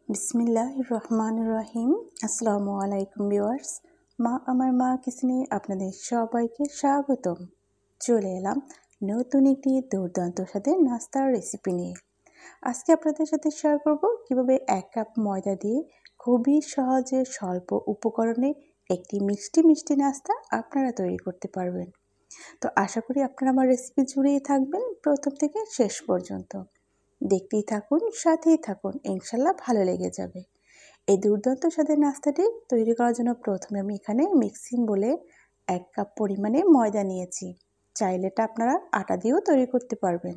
বিসমিল্লাহির রহমানির রহিম। আসসালামু আলাইকুম ভিউয়ার্স। মা আমার মা কিচেনে আপনাদের সবাইকে স্বাগতম। চলে এলাম নতুন একটি দুর্দান্ত স্বাদের নাস্তার রেসিপি নিয়ে। আজকে আপনাদের সাথে শেয়ার করব কিভাবে 1 কাপ ময়দা দিয়ে খুবই সহজে স্বল্প উপকরণে একটি মিষ্টি মিষ্টি নাস্তা আপনারা তৈরি করতে পারবেন। তো আশা করি আপনারা আমার রেসিপি জুড়েই থাকবেন প্রথম থেকে শেষ পর্যন্ত। দেখতেই থাকুন, সাথেই থাকুন, ইনশাল্লাহ ভালো লেগে যাবে। এই দুর্দান্ত স্বাদের নাস্তাটি তৈরি করার জন্য প্রথমে আমি এখানে মিক্সিং বলে 1 কাপ পরিমাণে ময়দা নিয়েছি। চাইলে এটা আপনারা আটা দিয়েও তৈরি করতে পারবেন।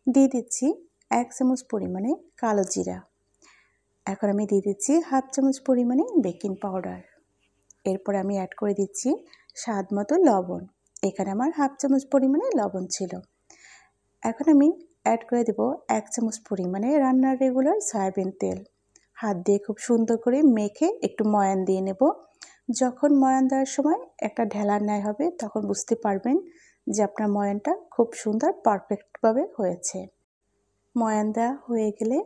দিয়ে দিচ্ছি 1 চামচ পরিমাণে কালো জিরা। এখন আমি দিয়ে দিচ্ছি 1/2 চামচ পরিমাণে বেকিং পাউডার। এরপর আমি অ্যাড করে দিচ্ছি স্বাদ মতো লবণ। এখানে আমার 1/2 চামচ পরিমাণে লবণ ছিল। এখন আমি অ্যাড করে দেব 1 চামচ পরিমাণে রান্নার রেগুলার সয়াবিন তেল। হাত দিয়ে খুব সুন্দর করে মেখে একটু ময়ান দিয়ে নেব। যখন ময়ান দেওয়ার সময় একটা ঢেলার ন্যায় হবে তখন বুঝতে পারবেন যে আপনার ময়ানটা খুব সুন্দর পারফেক্টভাবে হয়েছে। ময়ান দেওয়া হয়ে গেলে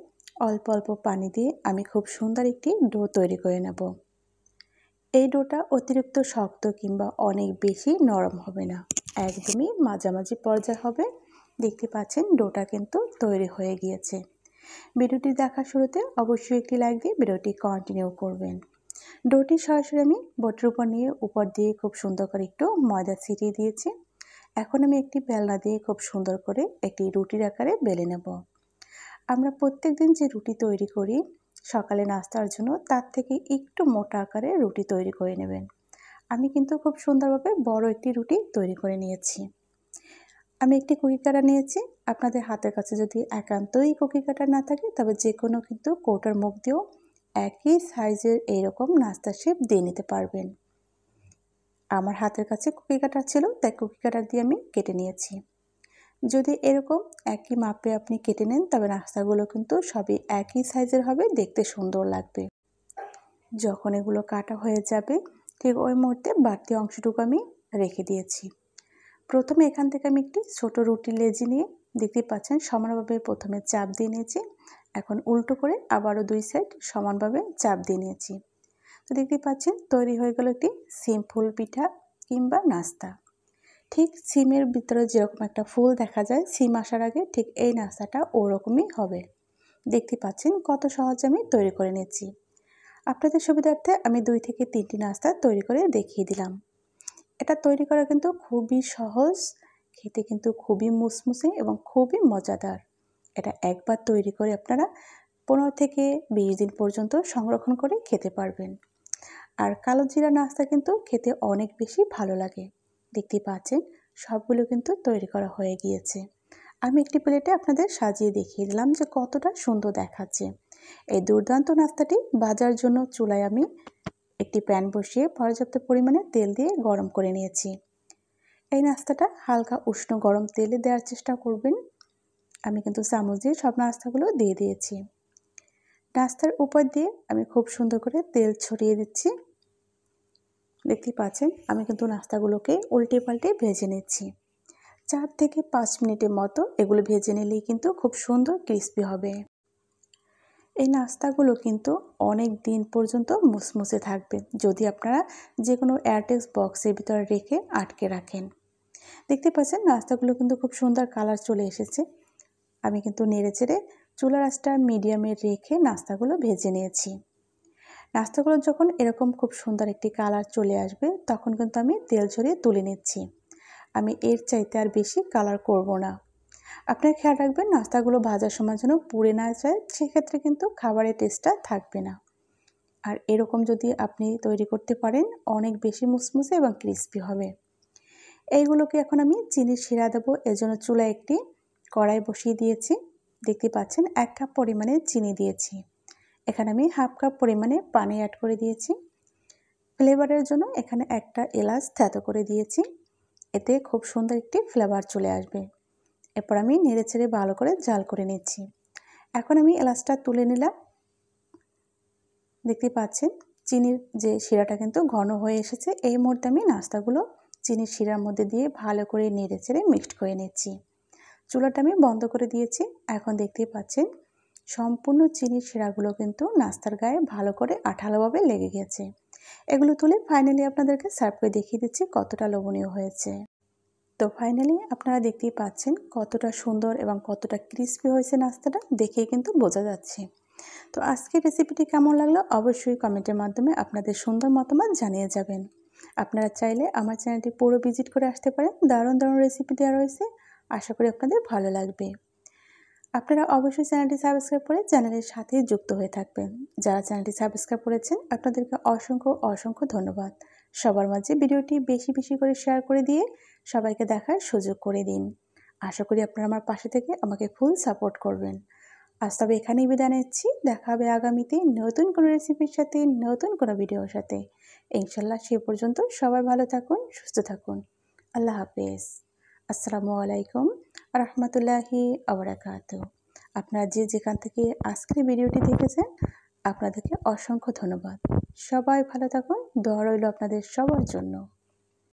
অল্প অল্প পানি দিয়ে আমি খুব সুন্দর একটি ডো তৈরি করে নেব। এই ডোটা অতিরিক্ত শক্ত কিংবা অনেক বেশি নরম হবে না, একদমই মাঝামাঝি পর্যায়ে হবে। দেখতে পাচ্ছেন ডোটা কিন্তু তৈরি হয়ে গিয়েছে। ভিডিওটি দেখার শুরুতে অবশ্যই একটি লাইক দিয়ে ভিডিওটি কন্টিনিউ করবেন। ডোটি সরাসরি আমি বটির উপর নিয়ে উপর দিয়ে খুব সুন্দর করে একটু ময়দা ছিটিয়ে দিয়েছি। এখন আমি একটি বেলনা দিয়ে খুব সুন্দর করে একটি রুটির আকারে বেলে নেব। আমরা প্রত্যেক দিন যে রুটি তৈরি করি সকালে নাস্তার জন্য, তার থেকে একটু মোটা আকারে রুটি তৈরি করে নেবেন। আমি কিন্তু খুব সুন্দরভাবে বড় একটি রুটি তৈরি করে নিয়েছি। আমি একটি কুকি কাটার নিয়েছি। আপনাদের হাতের কাছে যদি একান্তই কুকি কাটার না থাকে তবে যে কোনো কিন্তু কৌটার মুখ দিয়েও একই সাইজের এইরকম নাস্তার শেপ দিয়ে নিতে পারবেন। আমার হাতের কাছে কুকি কাটার ছিল, তাই কুকি কাটার দিয়ে আমি কেটে নিয়েছি। যদি এরকম একই মাপে আপনি কেটে নেন তবে নাস্তাগুলো কিন্তু সবই একই সাইজের হবে, দেখতে সুন্দর লাগবে। যখন এগুলো কাটা হয়ে যাবে ঠিক ওই মুহূর্তে বাড়তি অংশটুকু আমি রেখে দিয়েছি। প্রথমে এখান থেকে আমি একটি ছোট রুটি লেচি নিয়ে দেখতে পাচ্ছেন সমানভাবে প্রথমে চাপ দিয়ে নিয়েছি। এখন উল্টো করে আবারও 2 সাইড সমানভাবে চাপ দিয়ে নিয়েছি। তো দেখতে পাচ্ছেন তৈরি হয়ে গেল একটি সিম্পল পিঠা কিংবা নাস্তা। ঠিক সিমের ভিতরে যেরকম একটা ফুল দেখা যায় সিম আসার আগে, ঠিক এই নাস্তাটা ওরকমই হবে। দেখতে পাচ্ছেন কত সহজে আমি তৈরি করে নিচ্ছি। আপনাদের সুবিধার্থে আমি 2 থেকে 3টি নাস্তা তৈরি করে দেখিয়ে দিলাম। এটা তৈরি করা কিন্তু খুবই সহজ, খেতে কিন্তু খুবই মুসমুসে এবং খুবই মজাদার। এটা একবার তৈরি করে আপনারা 15 থেকে 20 দিন পর্যন্ত সংরক্ষণ করে খেতে পারবেন। আর কালো জিরা নাস্তা কিন্তু খেতে অনেক বেশি ভালো লাগে। দেখতে পাচ্ছেন সবগুলো কিন্তু তৈরি করা হয়ে গিয়েছে। আমি একটি প্লেটে আপনাদের সাজিয়ে দেখিয়ে দিলাম যে কতটা সুন্দর দেখাচ্ছে। এই দুর্দান্ত নাস্তাটি ভাজার জন্য চুলায় আমি একটি প্যান বসিয়ে পর্যাপ্ত পরিমাণে তেল দিয়ে গরম করে নিয়েছি। এই নাস্তাটা হালকা উষ্ণ গরম তেলে দেওয়ার চেষ্টা করবেন। আমি কিন্তু চামচ দিয়ে সব নাস্তাগুলো দিয়ে দিয়েছি। নাস্তার উপর দিয়ে আমি খুব সুন্দর করে তেল ছড়িয়ে দিচ্ছি। দেখতে পাচ্ছেন আমি কিন্তু নাস্তাগুলোকে উল্টে পাল্টে ভেজে নিচ্ছি। 4 থেকে 5 মিনিটের মতো এগুলো ভেজে নিলেই কিন্তু খুব সুন্দর ক্রিস্পি হবে। এই নাস্তাগুলো কিন্তু অনেক দিন পর্যন্ত মুসমুসে থাকবে যদি আপনারা যে কোনো এয়ারটাইট বক্সের ভিতরে রেখে আটকে রাখেন। দেখতে পাচ্ছেন নাস্তাগুলো কিন্তু খুব সুন্দর কালার চলে এসেছে। আমি কিন্তু নেড়েচেড়ে চুলার আঁচটা মিডিয়ামে রেখে নাস্তাগুলো ভেজে নিয়েছি। নাস্তাগুলো যখন এরকম খুব সুন্দর একটি কালার চলে আসবে তখন কিন্তু আমি তেল ঝরিয়ে তুলে নিচ্ছি। আমি এর চাইতে আর বেশি কালার করব না। আপনার খেয়াল রাখবেন নাস্তাগুলো ভাজার সময় যেন পুড়ে না যায়, সেক্ষেত্রে কিন্তু খাবারের টেস্টটা থাকবে না। আর এরকম যদি আপনি তৈরি করতে পারেন অনেক বেশি মুসমুসে এবং ক্রিস্পি হবে। এইগুলোকে এখন আমি চিনির শিরা দেবো, এজন্য চুলায় একটি কড়াই বসিয়ে দিয়েছি। দেখতে পাচ্ছেন 1 কাপ পরিমাণে চিনি দিয়েছি। এখানে আমি 1/2 কাপ পরিমাণে পানি অ্যাড করে দিয়েছি। ফ্লেভারের জন্য এখানে একটা এলাচ থেতো করে দিয়েছি, এতে খুব সুন্দর একটি ফ্লেভার চলে আসবে। এরপর আমি নেড়েচেড়ে ভালো করে জাল করে নিচ্ছি। এখন আমি এলাচটা তুলে নিলাম। দেখতে পাচ্ছেন চিনির যে শিরাটা কিন্তু ঘন হয়ে এসেছে। এই মুহূর্তে আমি নাস্তাগুলো চিনির শিরার মধ্যে দিয়ে ভালো করে নেড়েচেড়ে মিক্সড করে নিচ্ছি। চুলাটা আমি বন্ধ করে দিয়েছি। এখন দেখতেই পাচ্ছেন সম্পূর্ণ চিনির শিরাগুলো কিন্তু নাস্তার গায়ে ভালো করে আঠালোভাবে লেগে গেছে। এগুলো তুলে ফাইনালি আপনাদেরকে সার্ভ করে দেখিয়ে দিচ্ছি কতটা লোভনীয় হয়েছে। তো ফাইনালি আপনারা দেখতেই পাচ্ছেন কতটা সুন্দর এবং কতটা ক্রিস্পি হয়েছে নাস্তাটা, দেখেই কিন্তু বোঝা যাচ্ছে। তো আজকের রেসিপিটি কেমন লাগলো অবশ্যই কমেন্টের মাধ্যমে আপনাদের সুন্দর মতামত জানিয়ে যাবেন। আপনারা চাইলে আমার চ্যানেলটি পুরো ভিজিট করে আসতে পারেন, দারুণ দারুণ রেসিপি দেওয়া রয়েছে, আশা করি আপনাদের ভালো লাগবে। আপনারা অবশ্যই চ্যানেলটি সাবস্ক্রাইব করে চ্যানেলের সাথেই যুক্ত হয়ে থাকবেন। যারা চ্যানেলটি সাবস্ক্রাইব করেছেন আপনাদেরকে অসংখ্য অসংখ্য ধন্যবাদ। সবার মাঝে ভিডিওটি বেশি বেশি করে শেয়ার করে দিয়ে সবাইকে দেখার সুযোগ করে দিন। আশা করি আপনারা আমার পাশে থেকে আমাকে ফুল সাপোর্ট করবেন। আজ তবে এখানেই বিদায় নিচ্ছি। দেখা হবে আগামীতে নতুন কোনো রেসিপির সাথে, নতুন কোনো ভিডিওর সাথে। ইনশাল্লাহ সে পর্যন্ত সবাই ভালো থাকুন, সুস্থ থাকুন। আল্লাহ হাফেজ। আসসালামু আলাইকুম রহমতুল্লাহি আবরাকাতুহু। আপনারা যে যেখান থেকে আজকের ভিডিওটি দেখেছেন আপনাদেরকে অসংখ্য ধন্যবাদ। সবাই ভালো থাকুন, দোয়া রইল আপনাদের সবার জন্য।